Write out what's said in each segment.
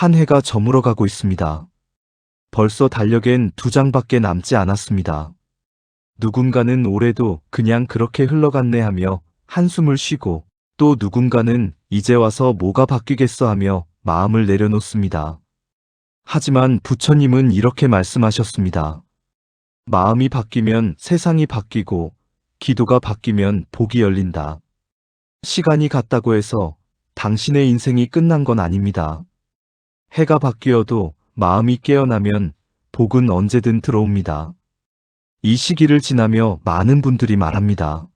한 해가 저물어가고 있습니다. 벌써 달력엔 2장밖에 남지 않았습니다. 누군가는 올해도 그냥 그렇게 흘러갔네 하며 한숨을 쉬고, 또 누군가는 이제 와서 뭐가 바뀌겠어 하며 마음을 내려놓습니다. 하지만 부처님은 이렇게 말씀하셨습니다. 마음이 바뀌면 세상이 바뀌고, 기도가 바뀌면 복이 열린다. 시간이 갔다고 해서 당신의 인생이 끝난 건 아닙니다. 해가 바뀌어도 마음이 깨어나면 복은 언제든 들어옵니다. 이 시기를 지나며 많은 분들이 말합니다.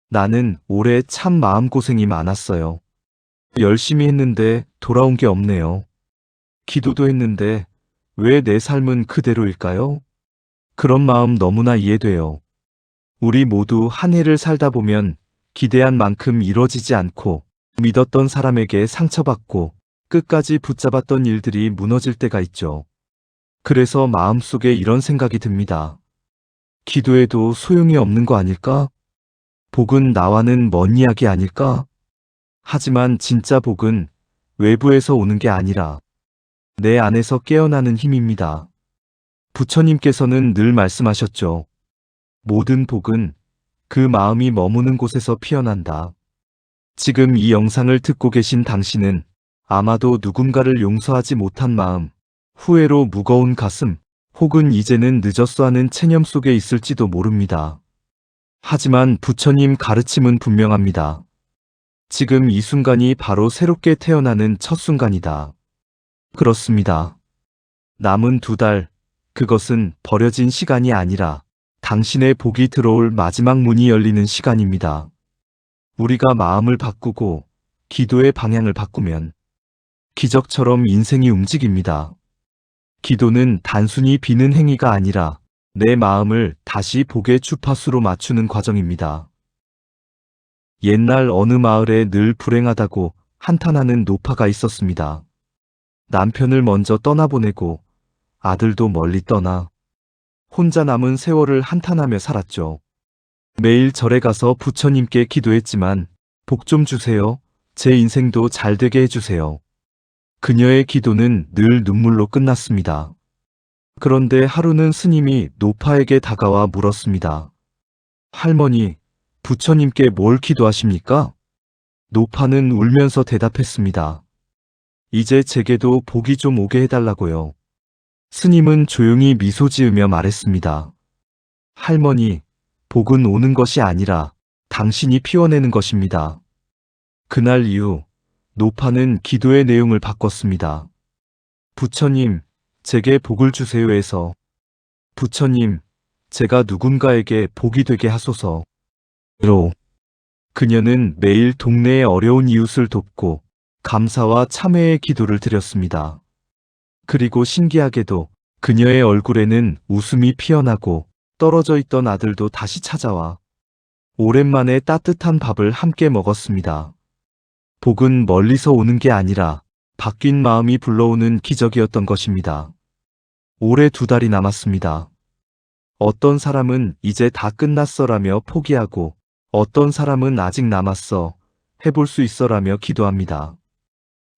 나는 올해 참 마음고생이 많았어요. 열심히 했는데 돌아온 게 없네요. 기도도 했는데 왜 내 삶은 그대로일까요? 그런 마음 너무나 이해돼요. 우리 모두 한 해를 살다 보면 기대한 만큼 이뤄지지 않고, 믿었던 사람에게 상처받고 끝까지 붙잡았던 일들이 무너질 때가 있죠. 그래서 마음속에 이런 생각이 듭니다. 기도해도 소용이 없는 거 아닐까? 복은 나와는 먼 이야기 아닐까? 하지만 진짜 복은 외부에서 오는 게 아니라 내 안에서 깨어나는 힘입니다. 부처님께서는 늘 말씀하셨죠. 모든 복은 그 마음이 머무는 곳에서 피어난다. 지금 이 영상을 듣고 계신 당신은 아마도 누군가를 용서하지 못한 마음, 후회로 무거운 가슴, 혹은 이제는 늦었어 하는 체념 속에 있을지도 모릅니다. 하지만 부처님 가르침은 분명합니다. 지금 이 순간이 바로 새롭게 태어나는 첫 순간이다. 그렇습니다. 남은 2달, 그것은 버려진 시간이 아니라 당신의 복이 들어올 마지막 문이 열리는 시간입니다. 우리가 마음을 바꾸고 기도의 방향을 바꾸면 기적처럼 인생이 움직입니다. 기도는 단순히 비는 행위가 아니라 내 마음을 다시 복의 주파수로 맞추는 과정입니다. 옛날 어느 마을에 늘 불행하다고 한탄하는 노파가 있었습니다. 남편을 먼저 떠나보내고 아들도 멀리 떠나 혼자 남은 세월을 한탄하며 살았죠. 매일 절에 가서 부처님께 기도했지만 복 좀 주세요. 제 인생도 잘 되게 해주세요. 그녀의 기도는 늘 눈물로 끝났습니다. 그런데 하루는 스님이 노파에게 다가와 물었습니다. 할머니, 부처님께 뭘 기도하십니까? 노파는 울면서 대답했습니다. 이제 제게도 복이 좀 오게 해달라고요. 스님은 조용히 미소 지으며 말했습니다. 할머니, 복은 오는 것이 아니라 당신이 피워내는 것입니다. 그날 이후 노파는 기도의 내용을 바꿨습니다. 부처님, 제게 복을 주세요 해서 부처님, 제가 누군가에게 복이 되게 하소서. 로 그녀는 매일 동네의 어려운 이웃을 돕고 감사와 참회의 기도를 드렸습니다. 그리고 신기하게도 그녀의 얼굴에는 웃음이 피어나고 떨어져 있던 아들도 다시 찾아와 오랜만에 따뜻한 밥을 함께 먹었습니다. 복은 멀리서 오는 게 아니라 바뀐 마음이 불러오는 기적이었던 것입니다. 올해 2달이 남았습니다. 어떤 사람은 이제 다 끝났어라며 포기하고, 어떤 사람은 아직 남았어, 해볼 수 있어라며 기도합니다.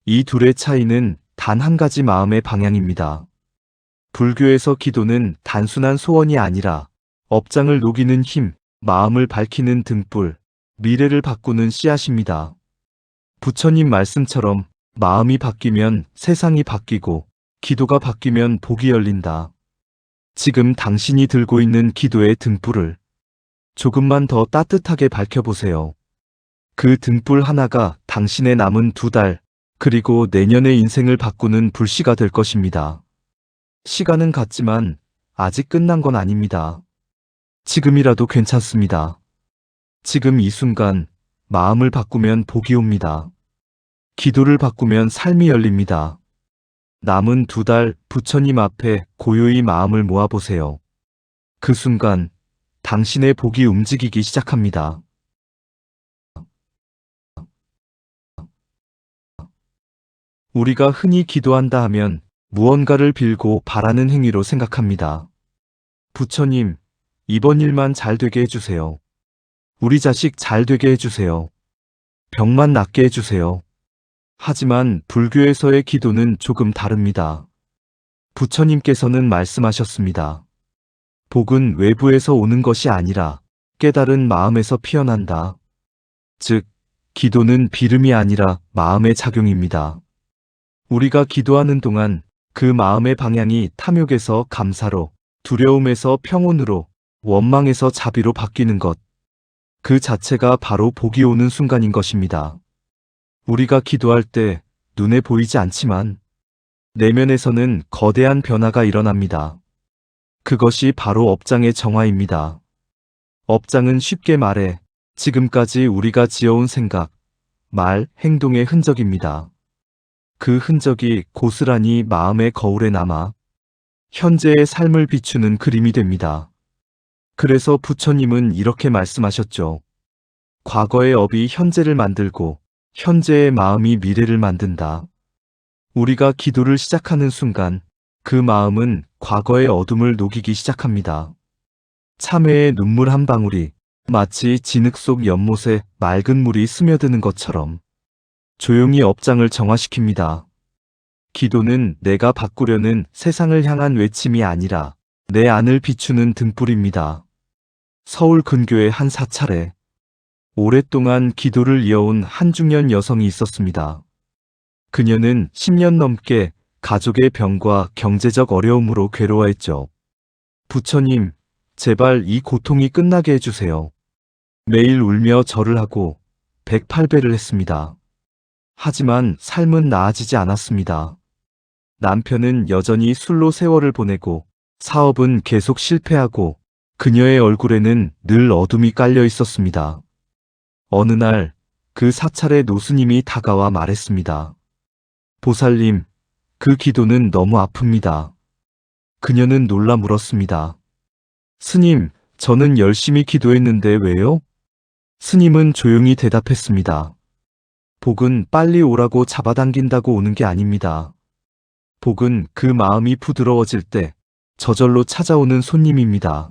이 둘의 차이는 단 한 가지 마음의 방향입니다. 불교에서 기도는 단순한 소원이 아니라 업장을 녹이는 힘, 마음을 밝히는 등불, 미래를 바꾸는 씨앗입니다. 부처님 말씀처럼 마음이 바뀌면 세상이 바뀌고 기도가 바뀌면 복이 열린다. 지금 당신이 들고 있는 기도의 등불을 조금만 더 따뜻하게 밝혀보세요. 그 등불 하나가 당신의 남은 2달, 그리고 내년의 인생을 바꾸는 불씨가 될 것입니다. 시간은 갔지만 아직 끝난 건 아닙니다. 지금이라도 괜찮습니다. 지금 이 순간 마음을 바꾸면 복이 옵니다. 기도를 바꾸면 삶이 열립니다. 남은 2달 부처님 앞에 고요히 마음을 모아보세요. 그 순간 당신의 복이 움직이기 시작합니다. 우리가 흔히 기도한다 하면 무언가를 빌고 바라는 행위로 생각합니다. 부처님, 이번 일만 잘 되게 해주세요. 우리 자식 잘 되게 해주세요. 병만 낫게 해주세요. 하지만 불교에서의 기도는 조금 다릅니다. 부처님께서는 말씀하셨습니다. 복은 외부에서 오는 것이 아니라 깨달은 마음에서 피어난다. 즉, 기도는 비름이 아니라 마음의 작용입니다. 우리가 기도하는 동안 그 마음의 방향이 탐욕에서 감사로, 두려움에서 평온으로, 원망에서 자비로 바뀌는 것. 그 자체가 바로 복이 오는 순간인 것입니다. 우리가 기도할 때 눈에 보이지 않지만 내면에서는 거대한 변화가 일어납니다. 그것이 바로 업장의 정화입니다. 업장은 쉽게 말해 지금까지 우리가 지어온 생각, 말, 행동의 흔적입니다. 그 흔적이 고스란히 마음의 거울에 남아 현재의 삶을 비추는 그림이 됩니다. 그래서 부처님은 이렇게 말씀하셨죠. 과거의 업이 현재를 만들고 현재의 마음이 미래를 만든다. 우리가 기도를 시작하는 순간 그 마음은 과거의 어둠을 녹이기 시작합니다. 참회의 눈물 한 방울이 마치 진흙 속 연못에 맑은 물이 스며드는 것처럼 조용히 업장을 정화시킵니다. 기도는 내가 바꾸려는 세상을 향한 외침이 아니라 내 안을 비추는 등불입니다. 서울 근교의 한 사찰에 오랫동안 기도를 이어온 한 중년 여성이 있었습니다. 그녀는 10년 넘게 가족의 병과 경제적 어려움으로 괴로워했죠. 부처님, 제발 이 고통이 끝나게 해주세요. 매일 울며 절을 하고 108배를 했습니다. 하지만 삶은 나아지지 않았습니다. 남편은 여전히 술로 세월을 보내고 사업은 계속 실패하고 그녀의 얼굴에는 늘 어둠이 깔려 있었습니다. 어느 날 그 사찰의 노스님이 다가와 말했습니다. 보살님, 그 기도는 너무 아픕니다. 그녀는 놀라 물었습니다. 스님, 저는 열심히 기도했는데 왜요? 스님은 조용히 대답했습니다. 복은 빨리 오라고 잡아당긴다고 오는 게 아닙니다. 복은 그 마음이 부드러워질 때 저절로 찾아오는 손님입니다.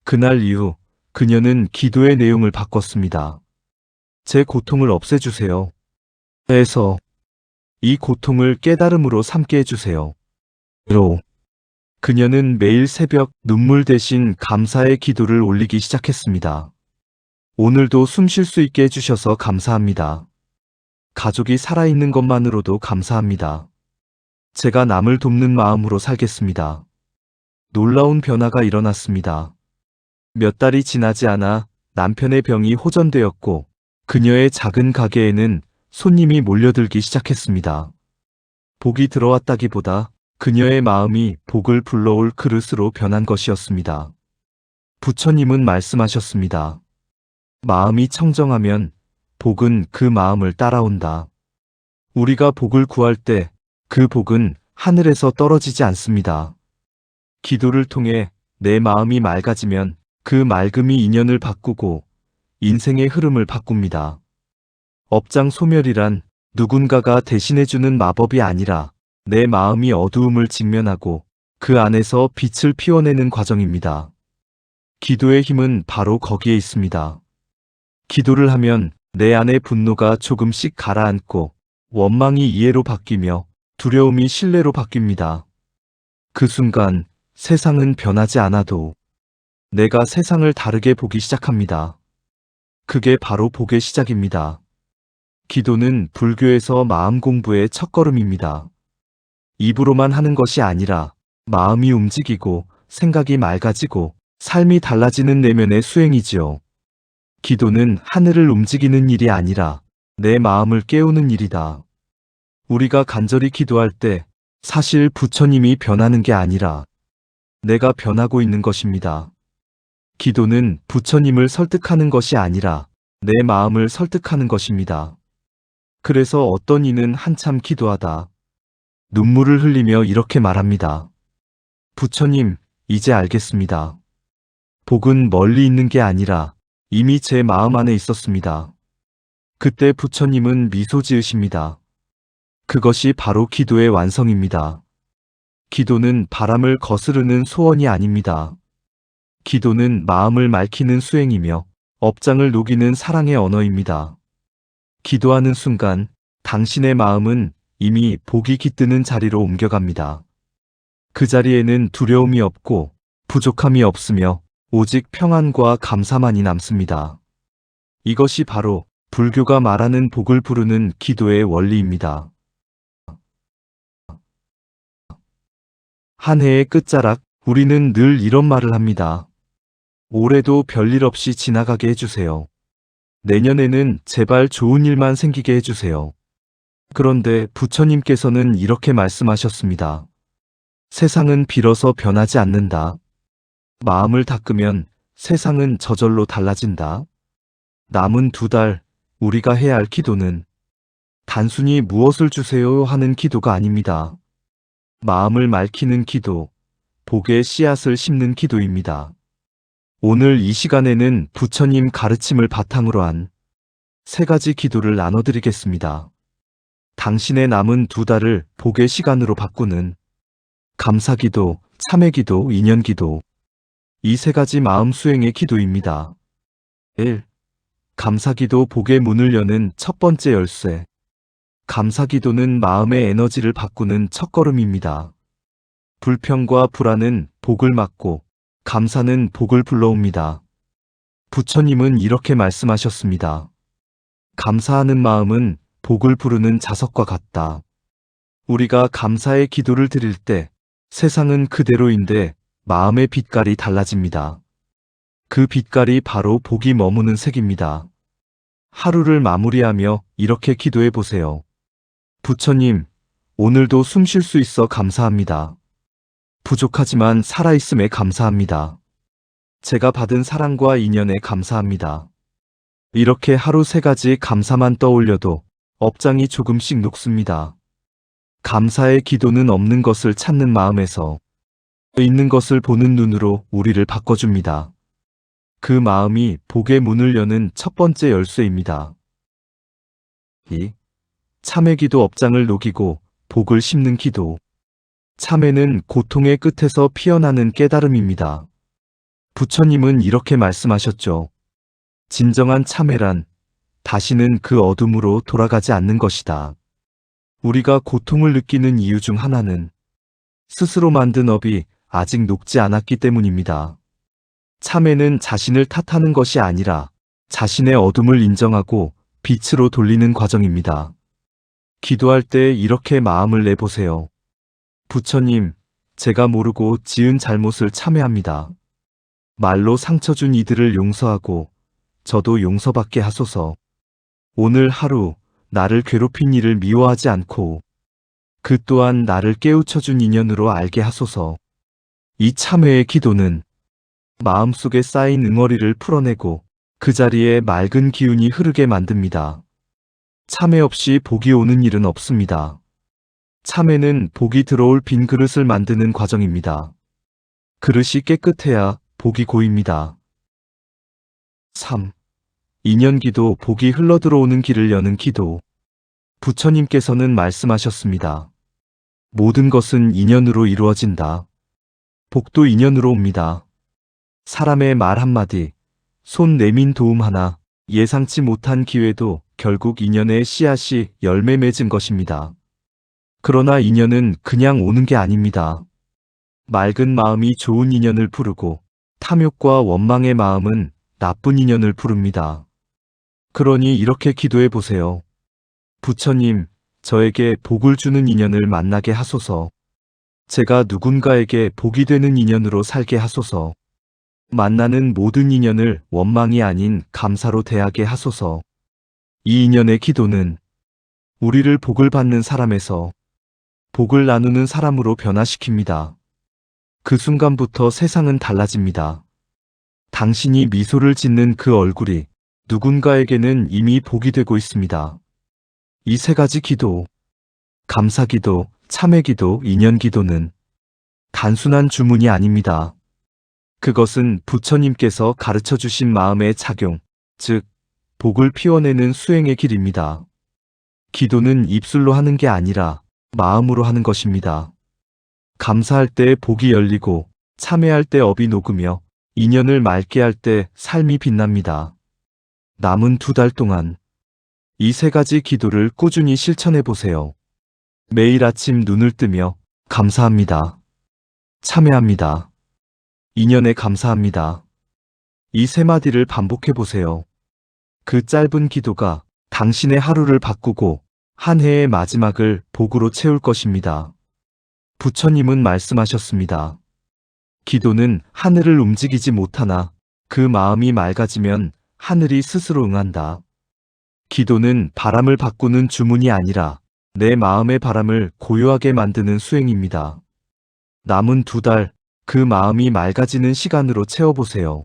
그날 이후 그녀는 기도의 내용을 바꿨습니다. 제 고통을 없애주세요. 해서 이 고통을 깨달음으로 삼게 해주세요. 로 그녀는 매일 새벽 눈물 대신 감사의 기도를 올리기 시작했습니다. 오늘도 숨 쉴 수 있게 해주셔서 감사합니다. 가족이 살아있는 것만으로도 감사합니다. 제가 남을 돕는 마음으로 살겠습니다. 놀라운 변화가 일어났습니다. 몇 달이 지나지 않아 남편의 병이 호전되었고 그녀의 작은 가게에는 손님이 몰려들기 시작했습니다. 복이 들어왔다기보다 그녀의 마음이 복을 불러올 그릇으로 변한 것이었습니다. 부처님은 말씀하셨습니다. 마음이 청정하면 복은 그 마음을 따라온다. 우리가 복을 구할 때 그 복은 하늘에서 떨어지지 않습니다. 기도를 통해 내 마음이 맑아지면 그 맑음이 인연을 바꾸고 인생의 흐름을 바꿉니다. 업장 소멸이란 누군가가 대신해주는 마법이 아니라 내 마음이 어두움을 직면하고 그 안에서 빛을 피워내는 과정입니다. 기도의 힘은 바로 거기에 있습니다. 기도를 하면 내 안의 분노가 조금씩 가라앉고 원망이 이해로 바뀌며 두려움이 신뢰로 바뀝니다. 그 순간 세상은 변하지 않아도 내가 세상을 다르게 보기 시작합니다. 그게 바로 복의 시작입니다. 기도는 불교에서 마음 공부의 첫걸음입니다. 입으로만 하는 것이 아니라 마음이 움직이고 생각이 맑아지고 삶이 달라지는 내면의 수행이지요. 기도는 하늘을 움직이는 일이 아니라 내 마음을 깨우는 일이다. 우리가 간절히 기도할 때 사실 부처님이 변하는 게 아니라 내가 변하고 있는 것입니다. 기도는 부처님을 설득하는 것이 아니라 내 마음을 설득하는 것입니다. 그래서 어떤 이는 한참 기도하다 눈물을 흘리며 이렇게 말합니다. 부처님, 이제 알겠습니다. 복은 멀리 있는 게 아니라 이미 제 마음 안에 있었습니다. 그때 부처님은 미소 지으십니다. 그것이 바로 기도의 완성입니다. 기도는 바람을 거스르는 소원이 아닙니다. 기도는 마음을 맑히는 수행이며 업장을 녹이는 사랑의 언어입니다. 기도하는 순간 당신의 마음은 이미 복이 깃드는 자리로 옮겨갑니다. 그 자리에는 두려움이 없고 부족함이 없으며 오직 평안과 감사만이 남습니다. 이것이 바로 불교가 말하는 복을 부르는 기도의 원리입니다. 한 해의 끝자락, 우리는 늘 이런 말을 합니다. 올해도 별일 없이 지나가게 해주세요. 내년에는 제발 좋은 일만 생기게 해주세요. 그런데 부처님께서는 이렇게 말씀하셨습니다. 세상은 빌어서 변하지 않는다. 마음을 닦으면 세상은 저절로 달라진다. 남은 2달, 우리가 해야 할 기도는 단순히 무엇을 주세요 하는 기도가 아닙니다. 마음을 맑히는 기도, 복의 씨앗을 심는 기도입니다. 오늘 이 시간에는 부처님 가르침을 바탕으로 한 3가지 기도를 나눠드리겠습니다. 당신의 남은 2달을 복의 시간으로 바꾸는 감사기도, 참회기도, 인연기도. 이 3가지 마음 수행의 기도입니다. 1. 감사기도 복의 문을 여는 첫 번째 열쇠. 감사기도는 마음의 에너지를 바꾸는 첫걸음입니다. 불평과 불안은 복을 막고 감사는 복을 불러옵니다. 부처님은 이렇게 말씀하셨습니다. 감사하는 마음은 복을 부르는 자석과 같다. 우리가 감사의 기도를 드릴 때 세상은 그대로인데 마음의 빛깔이 달라집니다. 그 빛깔이 바로 복이 머무는 색입니다. 하루를 마무리하며 이렇게 기도해 보세요. 부처님, 오늘도 숨 쉴 수 있어 감사합니다. 부족하지만 살아있음에 감사합니다. 제가 받은 사랑과 인연에 감사합니다. 이렇게 하루 3가지 감사만 떠올려도 업장이 조금씩 녹습니다. 감사의 기도는 없는 것을 찾는 마음에서 있는 것을 보는 눈으로 우리를 바꿔줍니다. 그 마음이 복의 문을 여는 첫 번째 열쇠입니다. 2. 참회기도 업장을 녹이고 복을 심는 기도. 참회는 고통의 끝에서 피어나는 깨달음입니다. 부처님은 이렇게 말씀하셨죠. 진정한 참회란 다시는 그 어둠으로 돌아가지 않는 것이다. 우리가 고통을 느끼는 이유 중 하나는 스스로 만든 업이 아직 녹지 않았기 때문입니다. 참회는 자신을 탓하는 것이 아니라 자신의 어둠을 인정하고 빛으로 돌리는 과정입니다. 기도할 때 이렇게 마음을 내보세요. 부처님, 제가 모르고 지은 잘못을 참회합니다. 말로 상처 준 이들을 용서하고 저도 용서받게 하소서. 오늘 하루 나를 괴롭힌 이를 미워하지 않고 그 또한 나를 깨우쳐준 인연으로 알게 하소서. 이 참회의 기도는 마음속에 쌓인 응어리를 풀어내고 그 자리에 맑은 기운이 흐르게 만듭니다. 참회 없이 복이 오는 일은 없습니다. 참회는 복이 들어올 빈 그릇을 만드는 과정입니다. 그릇이 깨끗해야 복이 고입니다. 3. 인연기도 복이 흘러들어오는 길을 여는 기도. 부처님께서는 말씀하셨습니다. 모든 것은 인연으로 이루어진다. 복도 인연으로 옵니다. 사람의 말 한마디, 손 내민 도움 하나, 예상치 못한 기회도 결국 인연의 씨앗이 열매 맺은 것입니다. 그러나 인연은 그냥 오는 게 아닙니다. 맑은 마음이 좋은 인연을 부르고 탐욕과 원망의 마음은 나쁜 인연을 부릅니다. 그러니 이렇게 기도해 보세요. 부처님, 저에게 복을 주는 인연을 만나게 하소서. 제가 누군가에게 복이 되는 인연으로 살게 하소서. 만나는 모든 인연을 원망이 아닌 감사로 대하게 하소서. 이 인연의 기도는 우리를 복을 받는 사람에서 복을 나누는 사람으로 변화시킵니다. 그 순간부터 세상은 달라집니다. 당신이 미소를 짓는 그 얼굴이 누군가에게는 이미 복이 되고 있습니다. 이 3가지 기도, 감사기도, 참회기도, 인연기도는 단순한 주문이 아닙니다. 그것은 부처님께서 가르쳐 주신 마음의 작용, 즉 복을 피워내는 수행의 길입니다. 기도는 입술로 하는 게 아니라 마음으로 하는 것입니다. 감사할 때 복이 열리고 참회할 때 업이 녹으며 인연을 맑게 할 때 삶이 빛납니다. 남은 2달 동안 이 세 가지 기도를 꾸준히 실천해 보세요. 매일 아침 눈을 뜨며 감사합니다. 참회합니다. 인연에 감사합니다. 이 세 마디를 반복해 보세요. 그 짧은 기도가 당신의 하루를 바꾸고 한 해의 마지막을 복으로 채울 것입니다. 부처님은 말씀하셨습니다. 기도는 하늘을 움직이지 못하나 그 마음이 맑아지면 하늘이 스스로 응한다. 기도는 바람을 바꾸는 주문이 아니라 내 마음의 바람을 고요하게 만드는 수행입니다. 남은 2달, 그 마음이 맑아지는 시간으로 채워보세요.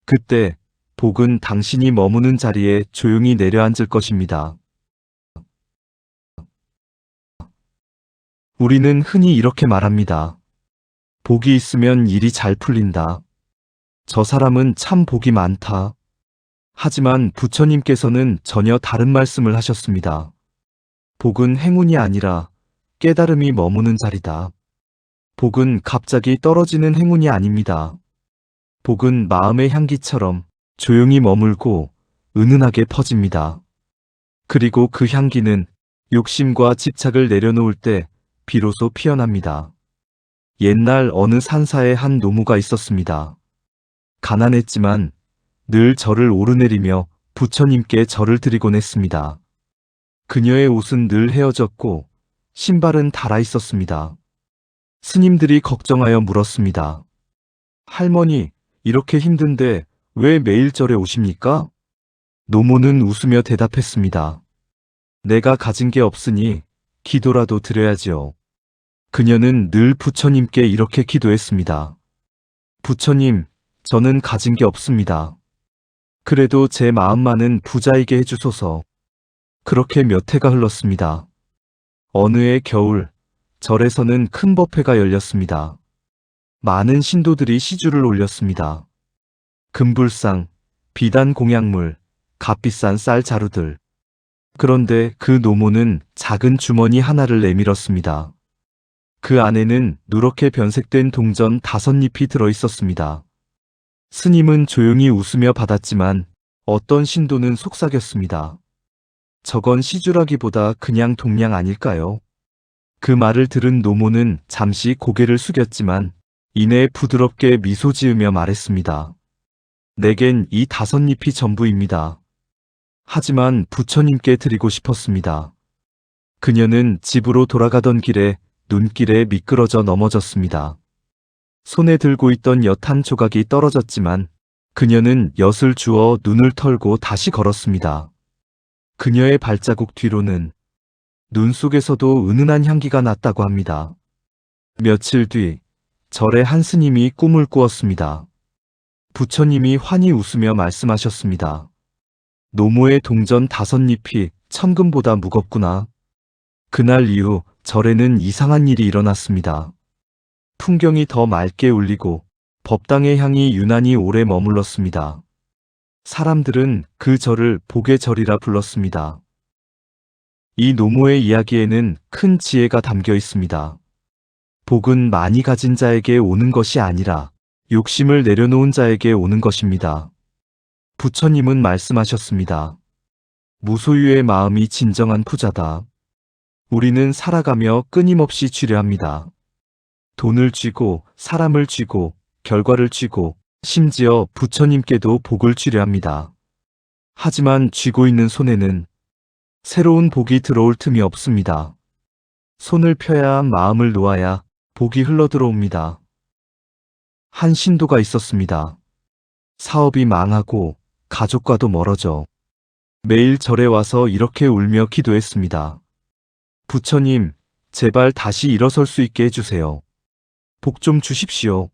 그때 복은 당신이 머무는 자리에 조용히 내려앉을 것입니다. 우리는 흔히 이렇게 말합니다. 복이 있으면 일이 잘 풀린다. 저 사람은 참 복이 많다. 하지만 부처님께서는 전혀 다른 말씀을 하셨습니다. 복은 행운이 아니라 깨달음이 머무는 자리다. 복은 갑자기 떨어지는 행운이 아닙니다. 복은 마음의 향기처럼 조용히 머물고 은은하게 퍼집니다. 그리고 그 향기는 욕심과 집착을 내려놓을 때 비로소 피어납니다. 옛날 어느 산사에 한 노무가 있었습니다. 가난했지만 늘 절을 오르내리며 부처님께 절을 드리곤 했습니다. 그녀의 옷은 늘 헤어졌고 신발은 닳아 있었습니다. 스님들이 걱정하여 물었습니다. 할머니, 이렇게 힘든데 왜 매일 절에 오십니까? 노모는 웃으며 대답했습니다. 내가 가진 게 없으니 기도라도 드려야지요. 그녀는 늘 부처님께 이렇게 기도했습니다. 부처님, 저는 가진 게 없습니다. 그래도 제 마음만은 부자이게 해주소서. 그렇게 몇 해가 흘렀습니다. 어느 해 겨울, 절에서는 큰 법회가 열렸습니다. 많은 신도들이 시주를 올렸습니다. 금불상, 비단 공약물, 값비싼 쌀 자루들. 그런데 그 노모는 작은 주머니 하나를 내밀었습니다. 그 안에는 누렇게 변색된 동전 5잎이 들어 있었습니다. 스님은 조용히 웃으며 받았지만 어떤 신도는 속삭였습니다. 저건 시주라기보다 그냥 동량 아닐까요? 그 말을 들은 노모는 잠시 고개를 숙였지만 이내 부드럽게 미소 지으며 말했습니다. 내겐 이 5잎이 전부입니다. 하지만 부처님께 드리고 싶었습니다. 그녀는 집으로 돌아가던 길에 눈길에 미끄러져 넘어졌습니다. 손에 들고 있던 엿 한 조각이 떨어졌지만 그녀는 엿을 주워 눈을 털고 다시 걸었습니다. 그녀의 발자국 뒤로는 눈 속에서도 은은한 향기가 났다고 합니다. 며칠 뒤 절에 한 스님이 꿈을 꾸었습니다. 부처님이 환히 웃으며 말씀하셨습니다. 노모의 동전 5잎이 천금보다 무겁구나. 그날 이후 절에는 이상한 일이 일어났습니다. 풍경이 더 맑게 울리고 법당의 향이 유난히 오래 머물렀습니다. 사람들은 그 절을 복의 절이라 불렀습니다. 이 노모의 이야기에는 큰 지혜가 담겨 있습니다. 복은 많이 가진 자에게 오는 것이 아니라 욕심을 내려놓은 자에게 오는 것입니다. 부처님은 말씀하셨습니다. 무소유의 마음이 진정한 부자다. 우리는 살아가며 끊임없이 쥐려 합니다. 돈을 쥐고 사람을 쥐고 결과를 쥐고 심지어 부처님께도 복을 쥐려 합니다. 하지만 쥐고 있는 손에는 새로운 복이 들어올 틈이 없습니다. 손을 펴야 마음을 놓아야 복이 흘러들어옵니다. 한 신도가 있었습니다. 사업이 망하고 가족과도 멀어져 매일 절에 와서 이렇게 울며 기도했습니다. 부처님, 제발 다시 일어설 수 있게 해주세요. 복 좀 주십시오.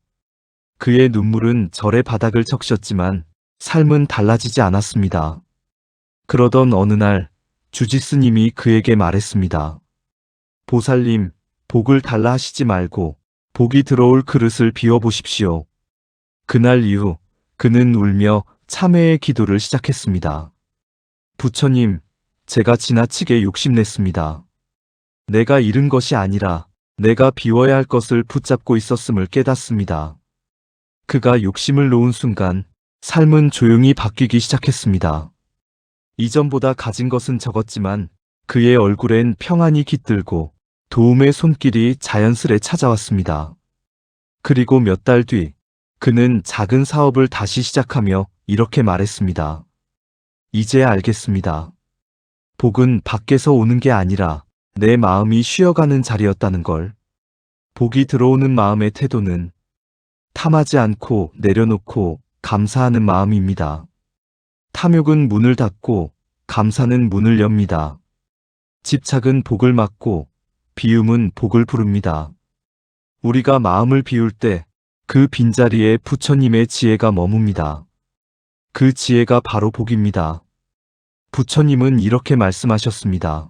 그의 눈물은 절의 바닥을 적셨지만 삶은 달라지지 않았습니다. 그러던 어느 날 주지스님이 그에게 말했습니다. 보살님, 복을 달라 하시지 말고 복이 들어올 그릇을 비워보십시오. 그날 이후 그는 울며 참회의 기도를 시작했습니다. 부처님, 제가 지나치게 욕심냈습니다. 내가 잃은 것이 아니라 내가 비워야 할 것을 붙잡고 있었음을 깨닫습니다. 그가 욕심을 놓은 순간 삶은 조용히 바뀌기 시작했습니다. 이전보다 가진 것은 적었지만 그의 얼굴엔 평안이 깃들고 도움의 손길이 자연스레 찾아왔습니다. 그리고 몇 달 뒤, 그는 작은 사업을 다시 시작하며 이렇게 말했습니다. 이제 알겠습니다. 복은 밖에서 오는 게 아니라 내 마음이 쉬어가는 자리였다는 걸. 복이 들어오는 마음의 태도는 탐하지 않고 내려놓고 감사하는 마음입니다. 탐욕은 문을 닫고 감사는 문을 엽니다. 집착은 복을 막고 비움은 복을 부릅니다. 우리가 마음을 비울 때 그 빈자리에 부처님의 지혜가 머뭅니다. 그 지혜가 바로 복입니다. 부처님은 이렇게 말씀하셨습니다.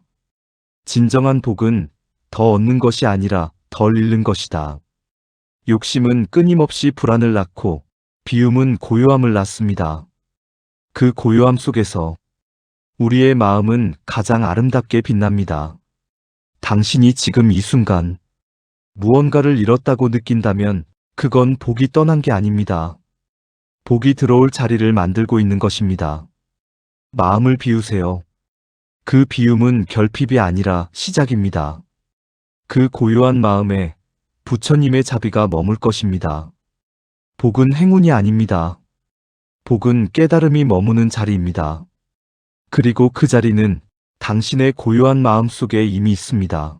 진정한 복은 더 얻는 것이 아니라 덜 잃는 것이다. 욕심은 끊임없이 불안을 낳고 비움은 고요함을 낳습니다. 그 고요함 속에서 우리의 마음은 가장 아름답게 빛납니다. 당신이 지금 이 순간 무언가를 잃었다고 느낀다면 그건 복이 떠난 게 아닙니다. 복이 들어올 자리를 만들고 있는 것입니다. 마음을 비우세요. 그 비움은 결핍이 아니라 시작입니다. 그 고요한 마음에 부처님의 자비가 머물 것입니다. 복은 행운이 아닙니다. 복은 깨달음이 머무는 자리입니다. 그리고 그 자리는 당신의 고요한 마음 속에 이미 있습니다.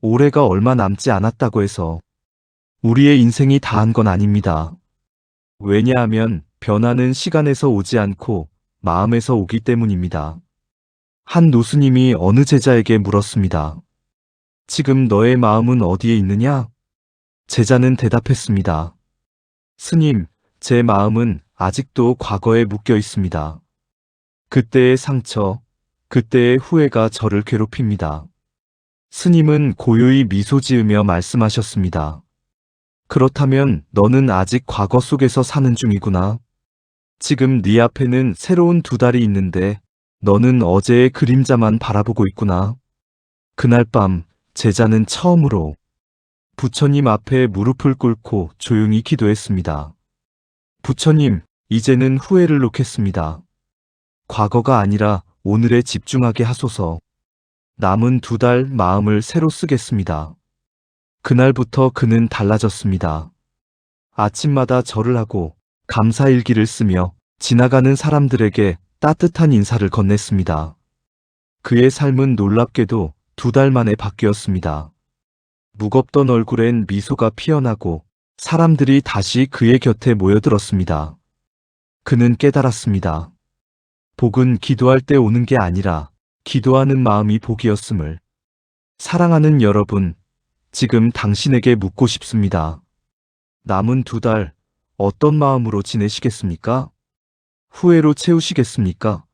올해가 얼마 남지 않았다고 해서 우리의 인생이 다한 건 아닙니다. 왜냐하면 변화는 시간에서 오지 않고 마음에서 오기 때문입니다. 한 노스님이 어느 제자에게 물었습니다. 지금 너의 마음은 어디에 있느냐? 제자는 대답했습니다. 스님, 제 마음은 아직도 과거에 묶여 있습니다. 그때의 상처, 그때의 후회가 저를 괴롭힙니다. 스님은 고요히 미소 지으며 말씀하셨습니다. 그렇다면 너는 아직 과거 속에서 사는 중이구나. 지금 네 앞에는 새로운 두 달이 있는데 너는 어제의 그림자만 바라보고 있구나. 그날 밤 제자는 처음으로 부처님 앞에 무릎을 꿇고 조용히 기도했습니다. 부처님, 이제는 후회를 놓겠습니다. 과거가 아니라 오늘에 집중하게 하소서. 남은 두 달 마음을 새로 쓰겠습니다. 그날부터 그는 달라졌습니다. 아침마다 절을 하고 감사일기를 쓰며 지나가는 사람들에게 따뜻한 인사를 건넸습니다. 그의 삶은 놀랍게도 두 달 만에 바뀌었습니다. 무겁던 얼굴엔 미소가 피어나고 사람들이 다시 그의 곁에 모여들었습니다. 그는 깨달았습니다. 복은 기도할 때 오는 게 아니라 기도하는 마음이 복이었음을. 사랑하는 여러분, 지금 당신에게 묻고 싶습니다. 남은 두 달 어떤 마음으로 지내시겠습니까? 후회로 채우시겠습니까?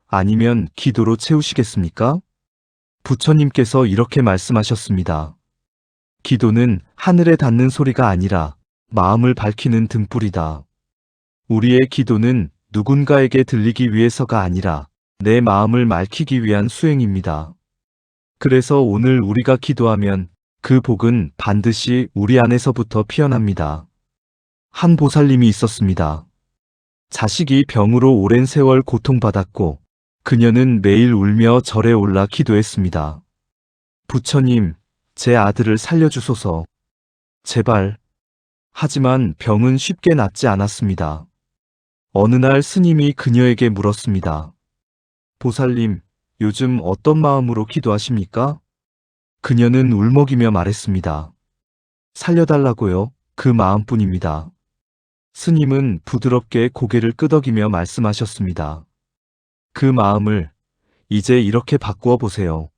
아니면 기도로 채우시겠습니까? 부처님께서 이렇게 말씀하셨습니다. 기도는 하늘에 닿는 소리가 아니라 마음을 밝히는 등불이다. 우리의 기도는 누군가에게 들리기 위해서가 아니라 내 마음을 맑히기 위한 수행입니다. 그래서 오늘 우리가 기도하면 그 복은 반드시 우리 안에서부터 피어납니다. 한 보살님이 있었습니다. 자식이 병으로 오랜 세월 고통받았고 그녀는 매일 울며 절에 올라 기도했습니다. 부처님, 제 아들을 살려주소서. 제발. 하지만 병은 쉽게 낫지 않았습니다. 어느 날 스님이 그녀에게 물었습니다. 보살님, 요즘 어떤 마음으로 기도하십니까? 그녀는 울먹이며 말했습니다. 살려달라고요. 그 마음뿐입니다. 스님은 부드럽게 고개를 끄덕이며 말씀하셨습니다. 그 마음을 이제 이렇게 바꾸어 보세요.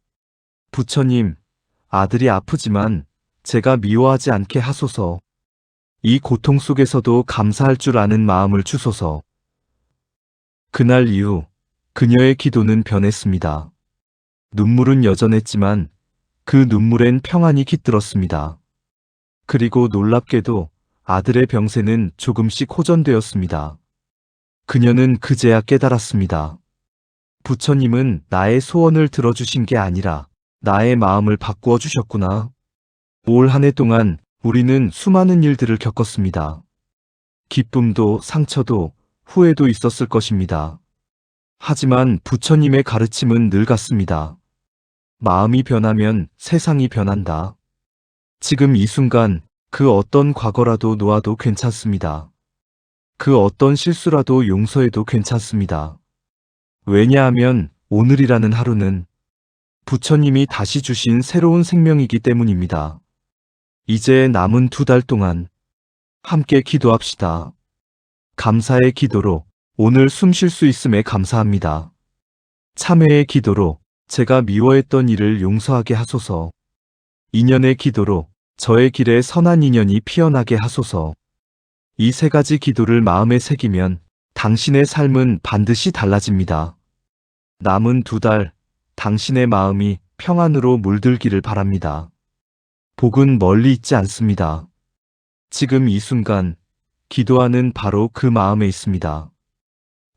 부처님, 아들이 아프지만 제가 미워하지 않게 하소서. 이 고통 속에서도 감사할 줄 아는 마음을 주소서. 그날 이후 그녀의 기도는 변했습니다. 눈물은 여전했지만 그 눈물엔 평안이 깃들었습니다. 그리고 놀랍게도 아들의 병세는 조금씩 호전되었습니다. 그녀는 그제야 깨달았습니다. 부처님은 나의 소원을 들어주신 게 아니라 나의 마음을 바꾸어 주셨구나. 올 한 해 동안 우리는 수많은 일들을 겪었습니다. 기쁨도 상처도 후회도 있었을 것입니다. 하지만 부처님의 가르침은 늘 같습니다. 마음이 변하면 세상이 변한다. 지금 이 순간 그 어떤 과거라도 놓아도 괜찮습니다. 그 어떤 실수라도 용서해도 괜찮습니다. 왜냐하면 오늘이라는 하루는 부처님이 다시 주신 새로운 생명이기 때문입니다. 이제 남은 2달 동안 함께 기도합시다. 감사의 기도로 오늘 숨 쉴 수 있음에 감사합니다. 참회의 기도로 제가 미워했던 일을 용서하게 하소서. 인연의 기도로 저의 길에 선한 인연이 피어나게 하소서. 이 3가지 기도를 마음에 새기면 당신의 삶은 반드시 달라집니다. 남은 2달 당신의 마음이 평안으로 물들기를 바랍니다. 복은 멀리 있지 않습니다. 지금 이 순간 기도하는 바로 그 마음에 있습니다.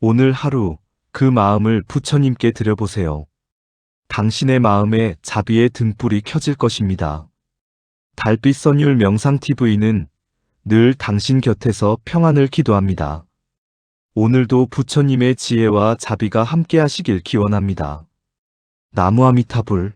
오늘 하루 그 마음을 부처님께 드려보세요. 당신의 마음에 자비의 등불이 켜질 것입니다. 달빛 선율 명상TV는 늘 당신 곁에서 평안을 기도합니다. 오늘도 부처님의 지혜와 자비가 함께 하시길 기원합니다. 나무아미타불.